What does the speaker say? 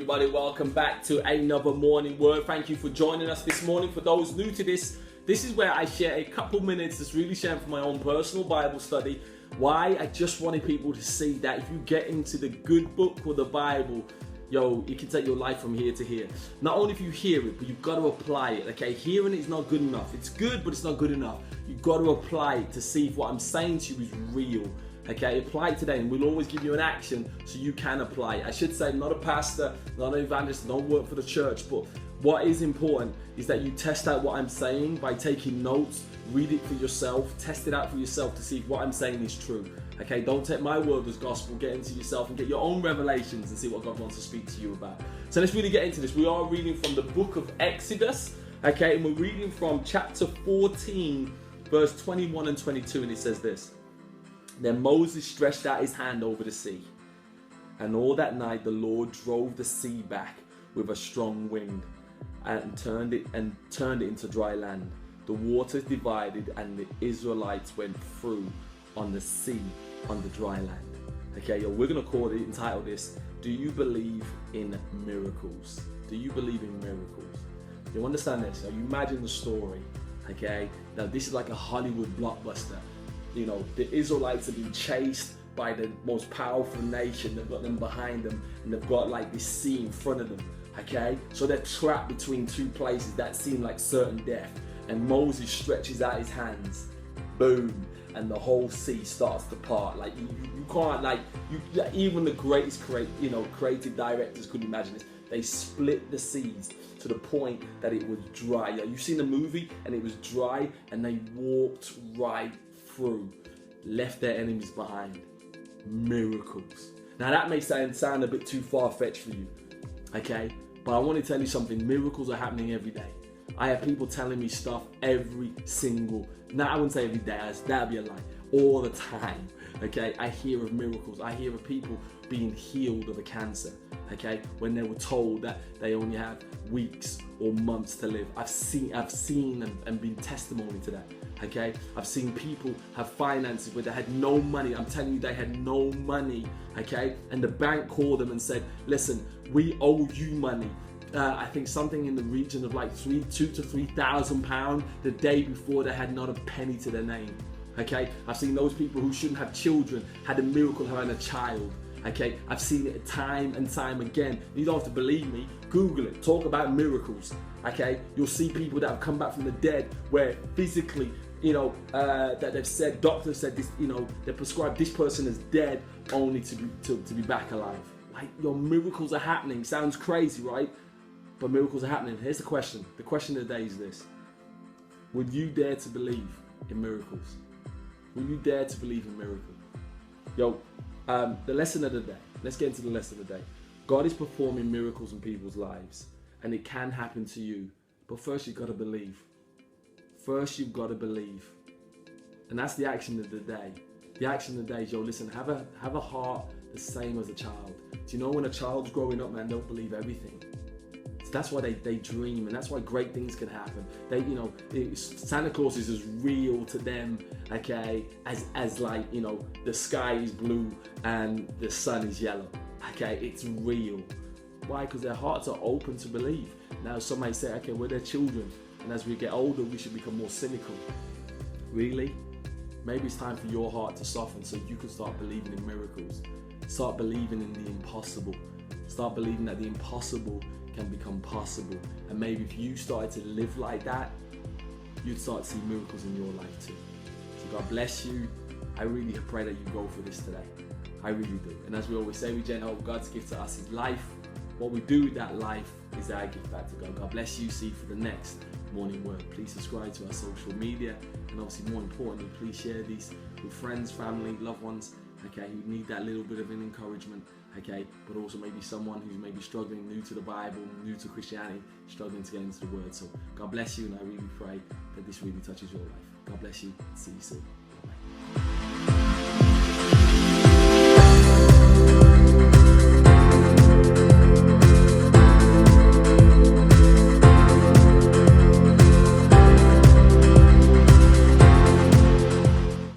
everybody, welcome back to another morning word. Thank you for joining us this morning. For those new to this is where I share a couple minutes that's really sharing from my own personal Bible study. Why? I just wanted people to see that if you get into the good book or the Bible, it can take your life from here to here. Not only if you hear it, but you've got to apply it, okay? Hearing it is not good enough. It's good, but it's not good enough. You've got to apply it to see if what I'm saying to you is real. Okay, apply it today, and we'll always give you an action so you can apply it. I should say, not a pastor, not an evangelist, don't work for the church, but what is important is that you test out what I'm saying by taking notes, read it for yourself, test it out for yourself to see if what I'm saying is true. Okay, don't take my word as gospel, get into yourself and get your own revelations and see what God wants to speak to you about. So let's really get into this. We are reading from the book of Exodus, okay, and we're reading from chapter 14, verse 21 and 22, and it says this. Then Moses stretched out his hand over the sea, and all that night the Lord drove the sea back with a strong wind and turned it into dry land. The waters divided and the Israelites went through on the sea on the dry land. Okay, we're going to entitle this, Do You Believe in Miracles? Do you believe in miracles? You understand this? So you imagine the story, okay? Now this is like a Hollywood blockbuster. The Israelites have been chased by the most powerful nation. They've got them behind them, and they've got like this sea in front of them, okay? So they're trapped between two places that seem like certain death. And Moses stretches out his hands, boom, and the whole sea starts to part. Like you can't, even the greatest creative directors couldn't imagine this. They split the seas to the point that it was dry. You've seen the movie, and it was dry, and they walked right through, left their enemies behind. Miracles. Now that may sound a bit too far-fetched for you, okay? But I want to tell you something. Miracles are happening every day. I have people telling me stuff every single, I wouldn't say every day, that'd be a lie, all the time, okay? I hear of miracles. I hear of people being healed of a cancer, okay? When they were told that they only have weeks or months to live. I've seen and been testimony to that. Okay, I've seen people have finances where they had no money. I'm telling you, they had no money. Okay, and the bank called them and said, "Listen, we owe you money." I think something in the region of like £2,000 to £3,000 the day before they had not a penny to their name. Okay, I've seen those people who shouldn't have children had a miracle having a child. Okay, I've seen it time and time again. You don't have to believe me. Google it. Talk about miracles. Okay, you'll see people that have come back from the dead where physically, that they've said, doctors said this, they prescribed this person as dead only to be back alive. Like, your miracles are happening. Sounds crazy, right? But miracles are happening. Here's the question. The question of the day is this. Would you dare to believe in miracles? Will you dare to believe in miracles? The lesson of the day. Let's get into the lesson of the day. God is performing miracles in people's lives, and it can happen to you. But first, you've got to believe. First, you've got to believe. And that's the action of the day. The action of the day is, listen, have a heart the same as a child. Do you know when a child's growing up, man, they'll believe everything. So that's why they dream, and that's why great things can happen. Santa Claus is as real to them, okay, as like, the sky is blue and the sun is yellow. Okay, it's real. Why? Because their hearts are open to believe. Now, some may say, okay, we're their children, and as we get older, we should become more cynical. Really? Maybe it's time for your heart to soften so you can start believing in miracles. Start believing in the impossible. Start believing that the impossible can become possible. And maybe if you started to live like that, you'd start to see miracles in your life too. So God bless you. I really pray that you go for this today. I really do. And as we always say, we generally hope God's gift to us is life. What we do with that life is our gift back to God. God bless you. See you for the next morning word. Please subscribe to our social media, and obviously more importantly, please share these with friends, family, loved ones, okay, who need that little bit of an encouragement, okay, but also maybe someone who's maybe struggling, new to the Bible, new to Christianity, struggling to get into the word. So God bless you, and I really pray that this really touches your life. God bless you. See you soon.